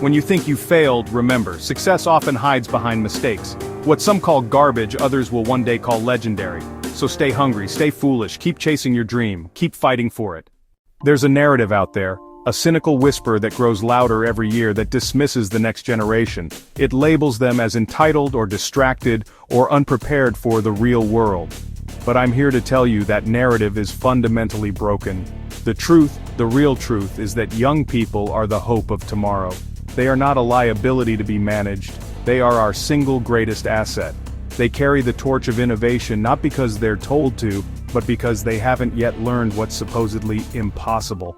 When you think you failed, remember, success often hides behind mistakes. What some call garbage, others will one day call legendary. So stay hungry, stay foolish, keep chasing your dream, keep fighting for it. There's a narrative out there, a cynical whisper that grows louder every year that dismisses the next generation. It labels them as entitled or distracted or unprepared for the real world. But I'm here to tell you that narrative is fundamentally broken. The truth, the real truth, is that young people are the hope of tomorrow. They are not a liability to be managed, they are our single greatest asset. They carry the torch of innovation not because they're told to, but because they haven't yet learned what's supposedly impossible.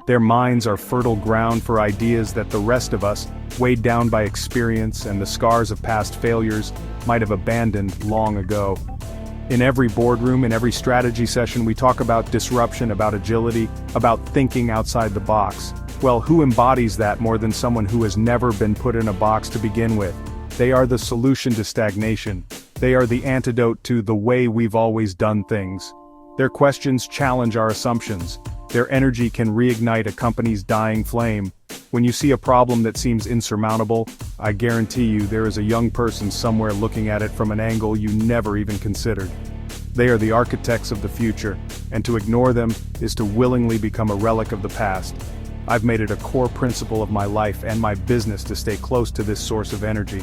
Their minds are fertile ground for ideas that the rest of us, weighed down by experience and the scars of past failures, might have abandoned long ago. In every boardroom, in every strategy session, we talk about disruption, about agility, about thinking outside the box. Well, who embodies that more than someone who has never been put in a box to begin with? They are the solution to stagnation. They are the antidote to the way we've always done things. Their questions challenge our assumptions. Their energy can reignite a company's dying flame. When you see a problem that seems insurmountable, I guarantee you there is a young person somewhere looking at it from an angle you never even considered. They are the architects of the future, and to ignore them is to willingly become a relic of the past. I've made it a core principle of my life and my business to stay close to this source of energy.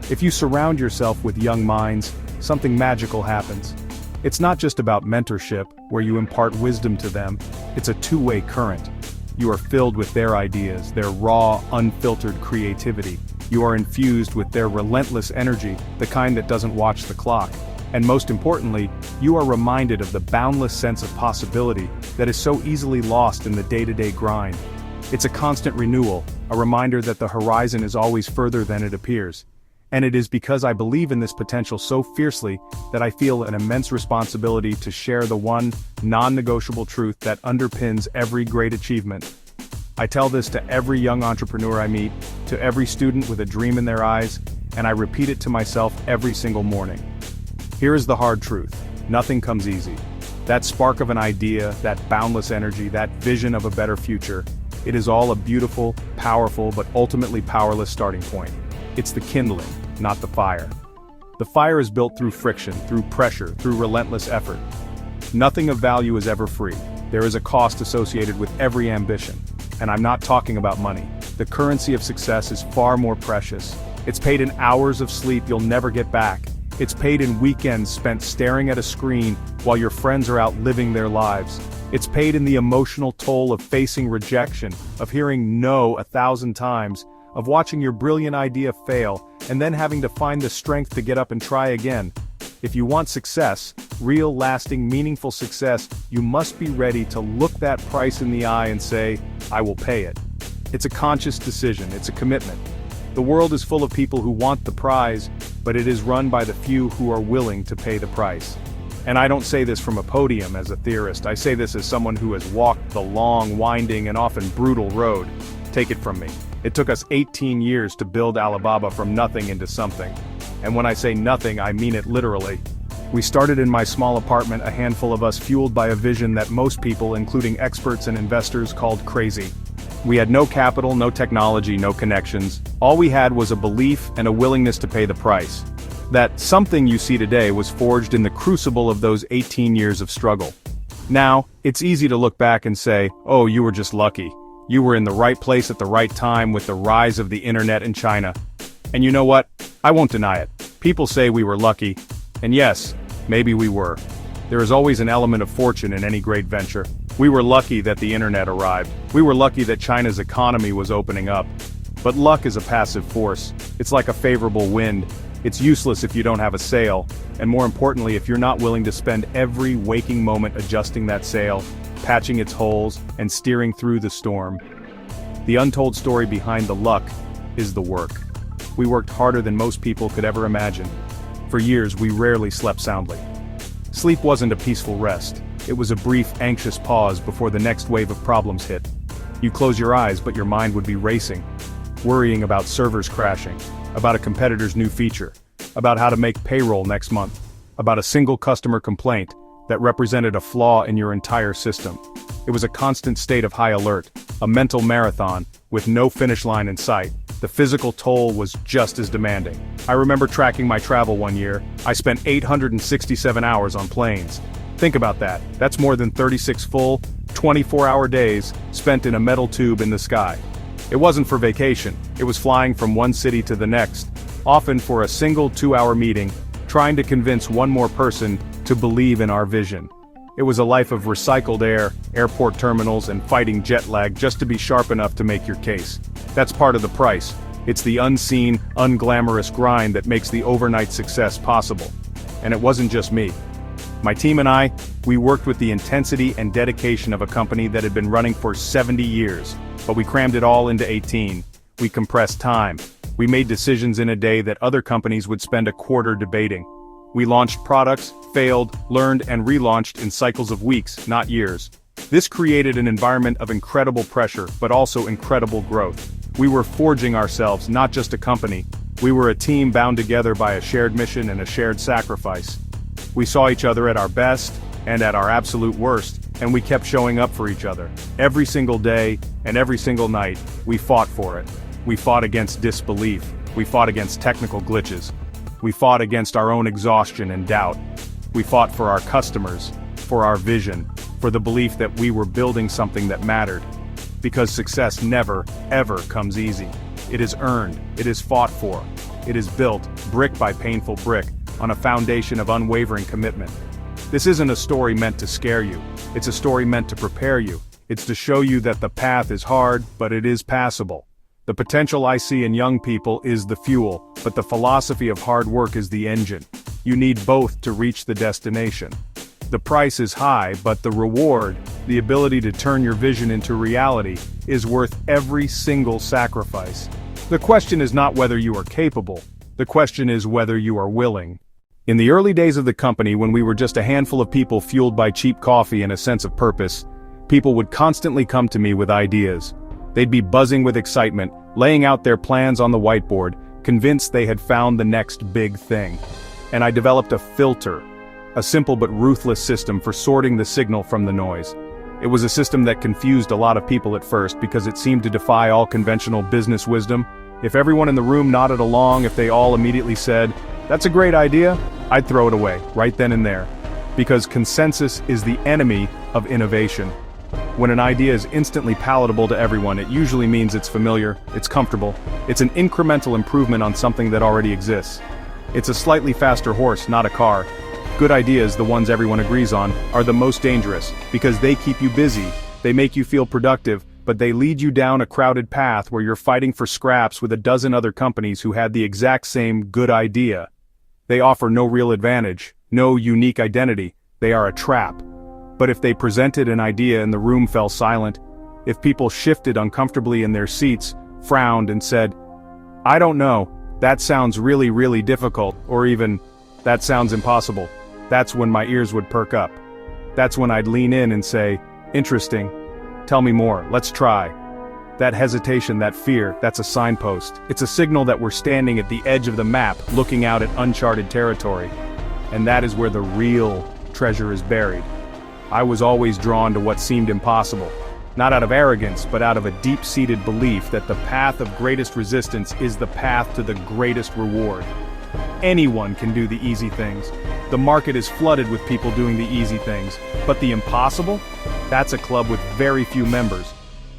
If you surround yourself with young minds, something magical happens. It's not just about mentorship, where you impart wisdom to them, it's a two-way current. You are filled with their ideas, their raw, unfiltered creativity. You are infused with their relentless energy, the kind that doesn't watch the clock. And most importantly, you are reminded of the boundless sense of possibility that is so easily lost in the day-to-day grind. It's a constant renewal, a reminder that the horizon is always further than it appears. And it is because I believe in this potential so fiercely that I feel an immense responsibility to share the one, non-negotiable truth that underpins every great achievement. I tell this to every young entrepreneur I meet, to every student with a dream in their eyes, and I repeat it to myself every single morning. Here is the hard truth: nothing comes easy. That spark of an idea, that boundless energy, that vision of a better future, it is all a beautiful, powerful, but ultimately powerless starting point. It's the kindling, not the fire. The fire is built through friction, through pressure, through relentless effort. Nothing of value is ever free. There is a cost associated with every ambition. And I'm not talking about money. The currency of success is far more precious. It's paid in hours of sleep you'll never get back. It's paid in weekends spent staring at a screen while your friends are out living their lives. It's paid in the emotional toll of facing rejection, of hearing no 1,000 times, of watching your brilliant idea fail, and then having to find the strength to get up and try again. If you want success, real, lasting, meaningful success, you must be ready to look that price in the eye and say, I will pay it. It's a conscious decision, it's a commitment. The world is full of people who want the prize, but it is run by the few who are willing to pay the price. And I don't say this from a podium as a theorist, I say this as someone who has walked the long, winding, and often brutal road. Take it from me. It took us 18 years to build Alibaba from nothing into something. And when I say nothing, I mean it literally. We started in my small apartment, a handful of us fueled by a vision that most people, including experts and investors, called crazy. We had no capital, no technology, no connections. All we had was a belief and a willingness to pay the price. That something you see today was forged in the crucible of those 18 years of struggle. Now, it's easy to look back and say, oh, you were just lucky. You were in the right place at the right time with the rise of the internet in China. And you know what? I won't deny it. People say we were lucky. And yes, maybe we were. There is always an element of fortune in any great venture. We were lucky that the internet arrived. We were lucky that China's economy was opening up. But luck is a passive force. It's like a favorable wind. It's useless if you don't have a sail. And more importantly, if you're not willing to spend every waking moment adjusting that sail, patching its holes, and steering through the storm. The untold story behind the luck is the work. We worked harder than most people could ever imagine. For years, we rarely slept soundly. Sleep wasn't a peaceful rest. It was a brief, anxious pause before the next wave of problems hit. You close your eyes, but your mind would be racing, worrying about servers crashing, about a competitor's new feature, about how to make payroll next month, about a single customer complaint that represented a flaw in your entire system. It was a constant state of high alert, a mental marathon, with no finish line in sight. The physical toll was just as demanding. I remember tracking my travel one year. I spent 867 hours on planes. Think about that. That's more than 36 full, 24-hour days spent in a metal tube in the sky. It wasn't for vacation. It was flying from one city to the next, often for a single 2-hour meeting, trying to convince one more person to believe in our vision. It was a life of recycled air, airport terminals, and fighting jet lag just to be sharp enough to make your case. That's part of the price. It's the unseen, unglamorous grind that makes the overnight success possible. And it wasn't just me. My team and I, we worked with the intensity and dedication of a company that had been running for 70 years, but we crammed it all into 18. We compressed time. We made decisions in a day that other companies would spend a quarter debating. We launched products, failed, learned, and relaunched in cycles of weeks, not years. This created an environment of incredible pressure, but also incredible growth. We were forging ourselves, not just a company. We were a team bound together by a shared mission and a shared sacrifice. We saw each other at our best, and at our absolute worst, and we kept showing up for each other. Every single day, and every single night, we fought for it. We fought against disbelief. We fought against technical glitches. We fought against our own exhaustion and doubt. We fought for our customers, for our vision, for the belief that we were building something that mattered. Because success never, ever comes easy. It is earned, it is fought for, it is built, brick by painful brick, on a foundation of unwavering commitment. This isn't a story meant to scare you. It's a story meant to prepare you. It's to show you that the path is hard, but it is passable. The potential I see in young people is the fuel, but the philosophy of hard work is the engine. You need both to reach the destination. The price is high, but the reward, the ability to turn your vision into reality, is worth every single sacrifice. The question is not whether you are capable. The question is whether you are willing. In the early days of the company, when we were just a handful of people fueled by cheap coffee and a sense of purpose, people would constantly come to me with ideas. They'd be buzzing with excitement, laying out their plans on the whiteboard, convinced they had found the next big thing. And I developed a filter, a simple but ruthless system for sorting the signal from the noise. It was a system that confused a lot of people at first because it seemed to defy all conventional business wisdom. If everyone in the room nodded along, if they all immediately said, "That's a great idea," I'd throw it away, right then and there. Because consensus is the enemy of innovation. When an idea is instantly palatable to everyone, it usually means it's familiar, it's comfortable, it's an incremental improvement on something that already exists. It's a slightly faster horse, not a car. Good ideas, the ones everyone agrees on, are the most dangerous, because they keep you busy, they make you feel productive, but they lead you down a crowded path where you're fighting for scraps with a dozen other companies who had the exact same good idea. They offer no real advantage, no unique identity, they are a trap. But if they presented an idea and the room fell silent, if people shifted uncomfortably in their seats, frowned and said, "I don't know, that sounds really, really difficult," or even, "That sounds impossible," that's when my ears would perk up. That's when I'd lean in and say, "Interesting. Tell me more, let's try." That hesitation, that fear, that's a signpost. It's a signal that we're standing at the edge of the map, looking out at uncharted territory. And that is where the real treasure is buried. I was always drawn to what seemed impossible. Not out of arrogance, but out of a deep-seated belief that the path of greatest resistance is the path to the greatest reward. Anyone can do the easy things. The market is flooded with people doing the easy things. But the impossible? That's a club with very few members.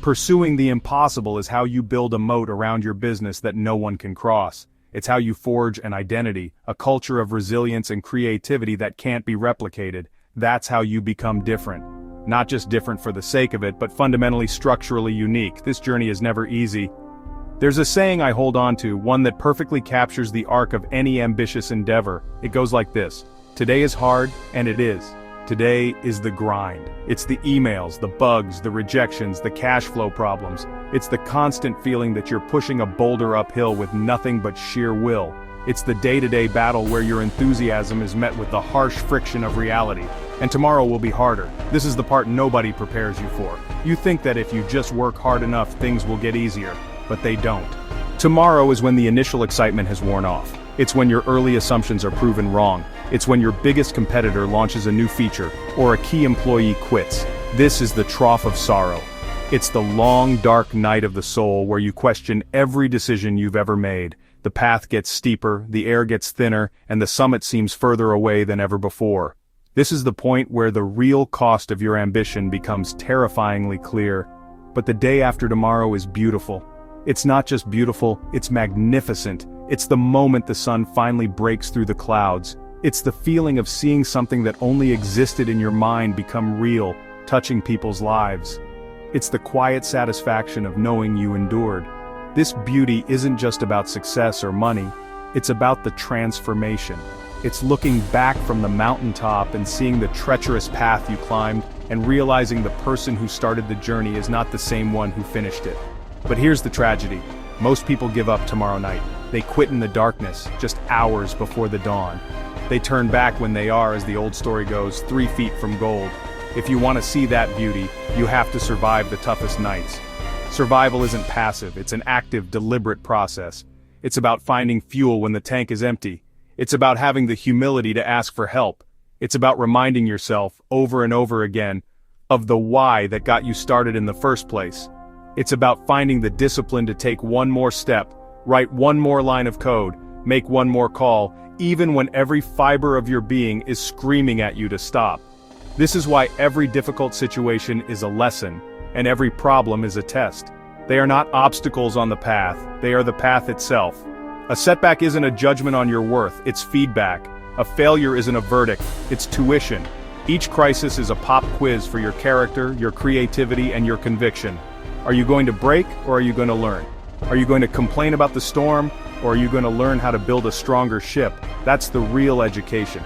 Pursuing the impossible is how you build a moat around your business that no one can cross. It's how you forge an identity, a culture of resilience and creativity that can't be replicated. That's how you become different. Not just different for the sake of it, but fundamentally structurally unique. This journey is never easy. There's a saying I hold on to, one that perfectly captures the arc of any ambitious endeavor. It goes like this: today is hard, and it is. Today is the grind. It's the emails, the bugs, the rejections, the cash flow problems. It's the constant feeling that you're pushing a boulder uphill with nothing but sheer will. It's the day-to-day battle where your enthusiasm is met with the harsh friction of reality. And tomorrow will be harder. This is the part nobody prepares you for. You think that if you just work hard enough, things will get easier, but they don't. Tomorrow is when the initial excitement has worn off. It's when your early assumptions are proven wrong. It's when your biggest competitor launches a new feature, or a key employee quits. This is the trough of sorrow. It's the long, dark night of the soul where you question every decision you've ever made. The path gets steeper, the air gets thinner, and the summit seems further away than ever before. This is the point where the real cost of your ambition becomes terrifyingly clear. But the day after tomorrow is beautiful. It's not just beautiful, it's magnificent. It's the moment the sun finally breaks through the clouds. It's the feeling of seeing something that only existed in your mind become real, touching people's lives. It's the quiet satisfaction of knowing you endured. This beauty isn't just about success or money, it's about the transformation. It's looking back from the mountaintop and seeing the treacherous path you climbed and realizing the person who started the journey is not the same one who finished it. But here's the tragedy. Most people give up tomorrow night. They quit in the darkness, just hours before the dawn. They turn back when they are, as the old story goes, 3 feet from gold. If you want to see that beauty, you have to survive the toughest nights. Survival isn't passive, it's an active, deliberate process. It's about finding fuel when the tank is empty. It's about having the humility to ask for help. It's about reminding yourself, over and over again, of the why that got you started in the first place. It's about finding the discipline to take one more step, write one more line of code, make one more call, even when every fiber of your being is screaming at you to stop. This is why every difficult situation is a lesson, and every problem is a test. They are not obstacles on the path, they are the path itself. A setback isn't a judgment on your worth, it's feedback. A failure isn't a verdict, it's tuition. Each crisis is a pop quiz for your character, your creativity, and your conviction. Are you going to break, or are you going to learn? Are you going to complain about the storm, or are you going to learn how to build a stronger ship? That's the real education.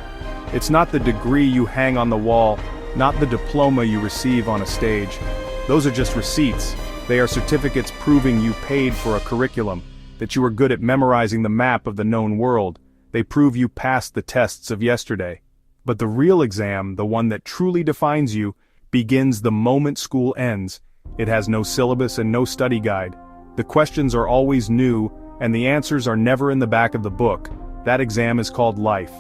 It's not the degree you hang on the wall, not the diploma you receive on a stage. Those are just receipts. They are certificates proving you paid for a curriculum, that you are good at memorizing the map of the known world. They prove you passed the tests of yesterday. But the real exam, the one that truly defines you, begins the moment school ends. It has no syllabus and no study guide. The questions are always new, and the answers are never in the back of the book. That exam is called life.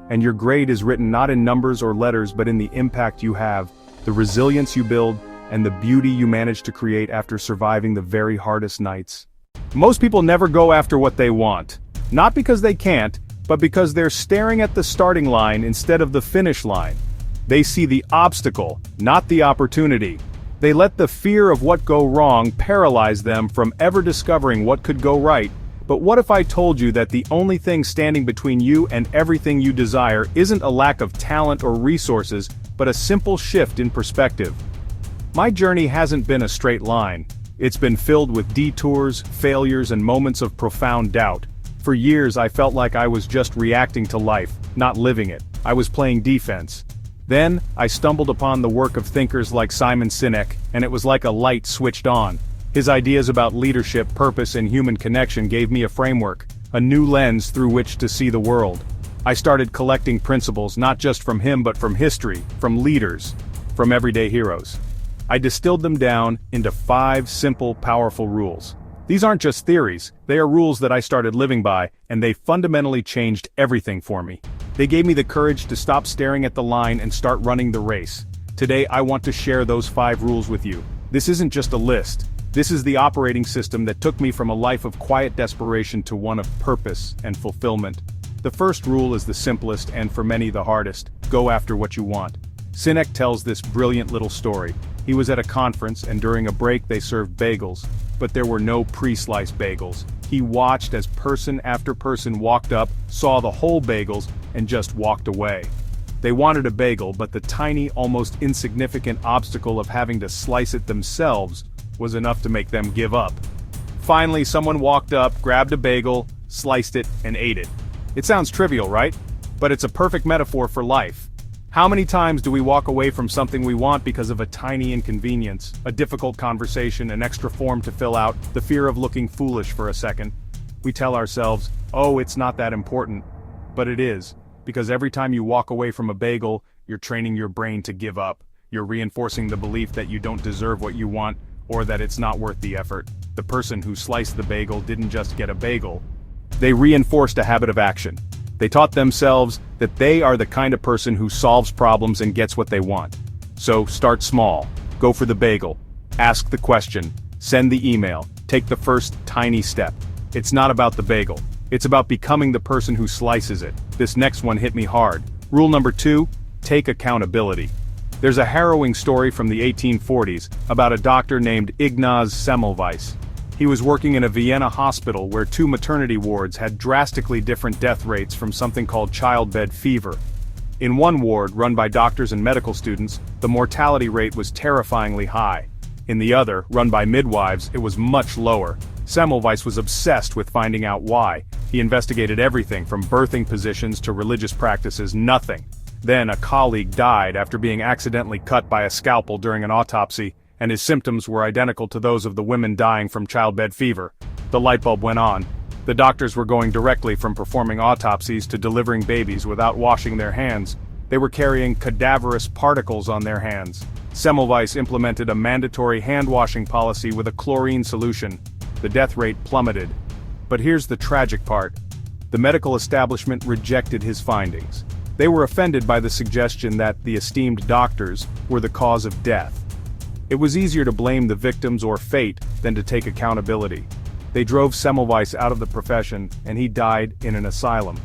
And your grade is written not in numbers or letters but in the impact you have, the resilience you build, and the beauty you manage to create after surviving the very hardest nights. Most people never go after what they want. Not because they can't, but because they're staring at the starting line instead of the finish line. They see the obstacle, not the opportunity. They let the fear of what go wrong paralyze them from ever discovering what could go right. But what if I told you that the only thing standing between you and everything you desire isn't a lack of talent or resources, but a simple shift in perspective? My journey hasn't been a straight line. It's been filled with detours, failures, and moments of profound doubt. For years I felt like I was just reacting to life, not living it. I was playing defense. Then, I stumbled upon the work of thinkers like Simon Sinek, and it was like a light switched on. His ideas about leadership, purpose, and human connection gave me a framework, a new lens through which to see the world. I started collecting principles not just from him but from history, from leaders, from everyday heroes. I distilled them down into 5 simple, powerful rules. These aren't just theories, they are rules that I started living by, and they fundamentally changed everything for me. They gave me the courage to stop staring at the line and start running the race. Today I want to share those 5 rules with you. This isn't just a list. This is the operating system that took me from a life of quiet desperation to one of purpose and fulfillment. The first rule is the simplest and for many the hardest. Go after what you want. Sinek tells this brilliant little story. He was at a conference and during a break they served bagels, but there were no pre-sliced bagels. He watched as person after person walked up, saw the whole bagels, and just walked away. They wanted a bagel, but the tiny, almost insignificant obstacle of having to slice it themselves was enough to make them give up. Finally, someone walked up, grabbed a bagel, sliced it, and ate it. It sounds trivial, right? But it's a perfect metaphor for life. How many times do we walk away from something we want because of a tiny inconvenience, a difficult conversation, an extra form to fill out, the fear of looking foolish for a second? We tell ourselves, oh, it's not that important. But it is, because every time you walk away from a bagel, you're training your brain to give up. You're reinforcing the belief that you don't deserve what you want, or that it's not worth the effort. The person who sliced the bagel didn't just get a bagel. They reinforced a habit of action. They taught themselves that they are the kind of person who solves problems and gets what they want. So start small. Go for the bagel. Ask the question, send the email, take the first tiny step. It's not about the bagel. It's about becoming the person who slices it. This next one hit me hard. Rule number 2, take accountability. There's a harrowing story from the 1840s about a doctor named Ignaz Semmelweis. He was working in a Vienna hospital where 2 maternity wards had drastically different death rates from something called childbed fever. In one ward, run by doctors and medical students, the mortality rate was terrifyingly high. In the other, run by midwives, it was much lower. Semmelweis was obsessed with finding out why. He investigated everything from birthing positions to religious practices, nothing. Then a colleague died after being accidentally cut by a scalpel during an autopsy, and his symptoms were identical to those of the women dying from childbed fever. The light bulb went on. The doctors were going directly from performing autopsies to delivering babies without washing their hands. They were carrying cadaverous particles on their hands. Semmelweis implemented a mandatory hand-washing policy with a chlorine solution. The death rate plummeted. But here's the tragic part. The medical establishment rejected his findings. They were offended by the suggestion that the esteemed doctors were the cause of death. It was easier to blame the victims or fate than to take accountability. They drove Semmelweis out of the profession, and he died in an asylum.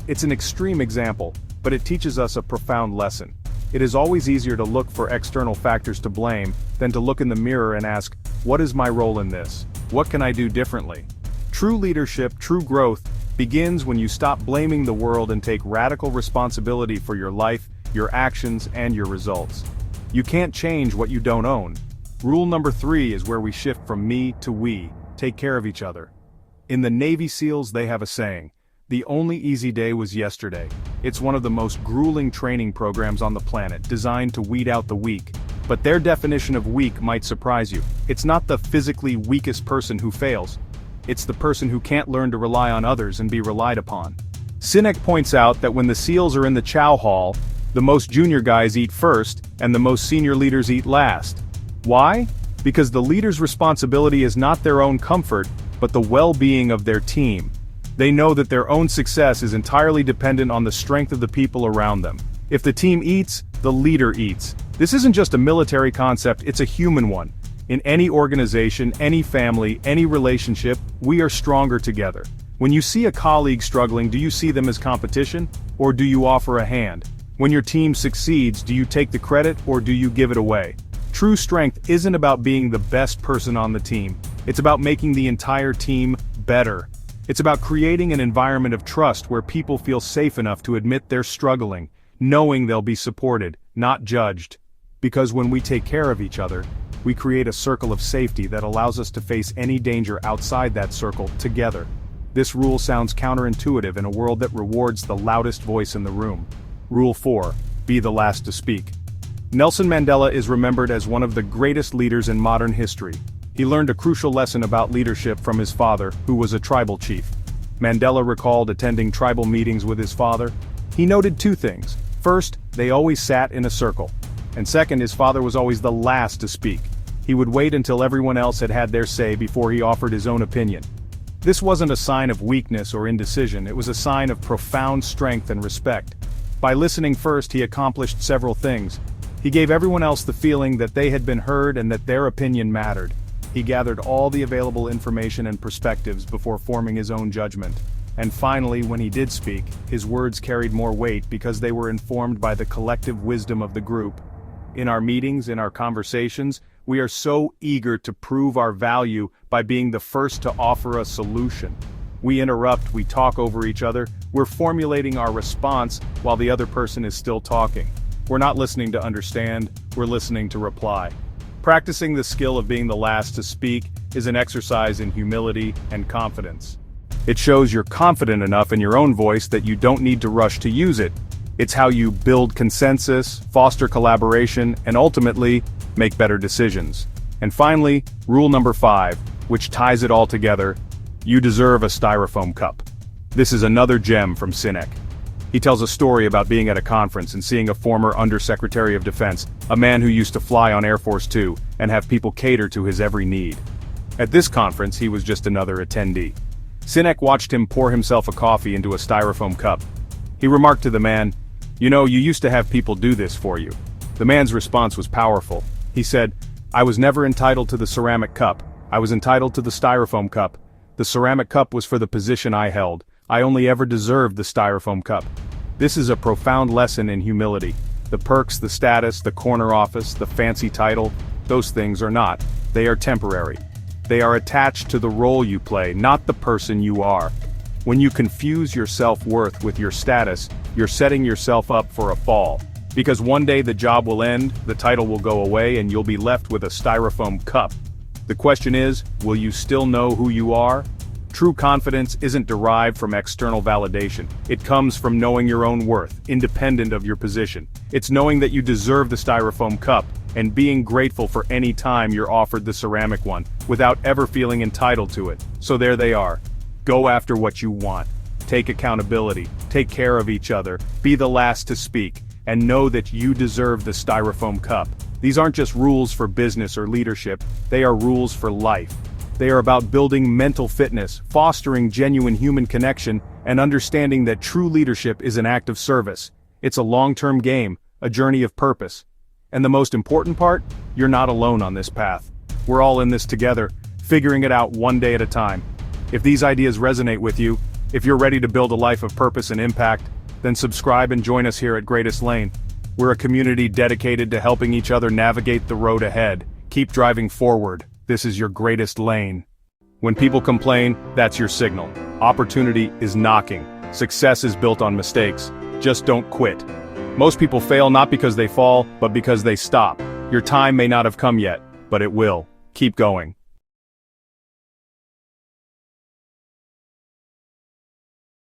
It's an extreme example, but it teaches us a profound lesson. It is always easier to look for external factors to blame than to look in the mirror and ask, what is my role in this? What can I do differently? True leadership, true growth, begins when you stop blaming the world and take radical responsibility for your life, your actions, and your results. You can't change what you don't own. Rule number 3 is where we shift from me to we. Take care of each other. In the Navy SEALs they have a saying, the only easy day was yesterday. It's one of the most grueling training programs on the planet, designed to weed out the weak. But their definition of weak might surprise you. It's not the physically weakest person who fails. It's the person who can't learn to rely on others and be relied upon. Sinek points out that when the SEALs are in the chow hall, the most junior guys eat first, and the most senior leaders eat last. Why? Because the leader's responsibility is not their own comfort, but the well-being of their team. They know that their own success is entirely dependent on the strength of the people around them. If the team eats, the leader eats. This isn't just a military concept, it's a human one. In any organization, any family, any relationship, we are stronger together. When you see a colleague struggling, do you see them as competition, or do you offer a hand? When your team succeeds, do you take the credit, or do you give it away? True strength isn't about being the best person on the team. It's about making the entire team better. It's about creating an environment of trust where people feel safe enough to admit they're struggling, knowing they'll be supported, not judged. Because when we take care of each other, we create a circle of safety that allows us to face any danger outside that circle together. This rule sounds counterintuitive in a world that rewards the loudest voice in the room. Rule 4, be the last to speak. Nelson Mandela is remembered as one of the greatest leaders in modern history. He learned a crucial lesson about leadership from his father, who was a tribal chief. Mandela recalled attending tribal meetings with his father. He noted 2 things. First, they always sat in a circle. And second, his father was always the last to speak. He would wait until everyone else had had their say before he offered his own opinion. This wasn't a sign of weakness or indecision, it was a sign of profound strength and respect. By listening first, he accomplished several things. He gave everyone else the feeling that they had been heard and that their opinion mattered. He gathered all the available information and perspectives before forming his own judgment. And finally, when he did speak, his words carried more weight because they were informed by the collective wisdom of the group. In our meetings, in our conversations, we are so eager to prove our value by being the first to offer a solution. We interrupt, we talk over each other, we're formulating our response while the other person is still talking. We're not listening to understand, we're listening to reply. Practicing the skill of being the last to speak is an exercise in humility and confidence. It shows you're confident enough in your own voice that you don't need to rush to use it. It's how you build consensus, foster collaboration, and ultimately, make better decisions. And finally, rule number 5, which ties it all together, you deserve a styrofoam cup. This is another gem from Sinek. He tells a story about being at a conference and seeing a former Undersecretary of Defense, a man who used to fly on Air Force Two, and have people cater to his every need. At this conference, he was just another attendee. Sinek watched him pour himself a coffee into a styrofoam cup. He remarked to the man, "You know, you used to have people do this for you." The man's response was powerful. He said, I was never entitled to the ceramic cup. I was entitled to the styrofoam cup. The ceramic cup was for the position I held. I only ever deserved the styrofoam cup. This is a profound lesson in humility. The perks, the status, the corner office, the fancy title, those things are not. They are temporary. They are attached to the role you play, not the person you are. When you confuse your self-worth with your status, you're setting yourself up for a fall. Because one day the job will end, the title will go away, and you'll be left with a styrofoam cup. The question is, will you still know who you are? True confidence isn't derived from external validation. It comes from knowing your own worth, independent of your position. It's knowing that you deserve the styrofoam cup, and being grateful for any time you're offered the ceramic one, without ever feeling entitled to it. So there they are. Go after what you want. Take accountability, take care of each other, be the last to speak, and know that you deserve the styrofoam cup. These aren't just rules for business or leadership, they are rules for life. They are about building mental fitness, fostering genuine human connection, and understanding that true leadership is an act of service. It's a long-term game, a journey of purpose. And the most important part, you're not alone on this path. We're all in this together, figuring it out one day at a time. If these ideas resonate with you, if you're ready to build a life of purpose and impact, then subscribe and join us here at Greatest Lane. We're a community dedicated to helping each other navigate the road ahead. Keep driving forward. This is your greatest lane. When people complain, that's your signal. Opportunity is knocking. Success is built on mistakes. Just don't quit. Most people fail not because they fall, but because they stop. Your time may not have come yet, but it will. Keep going.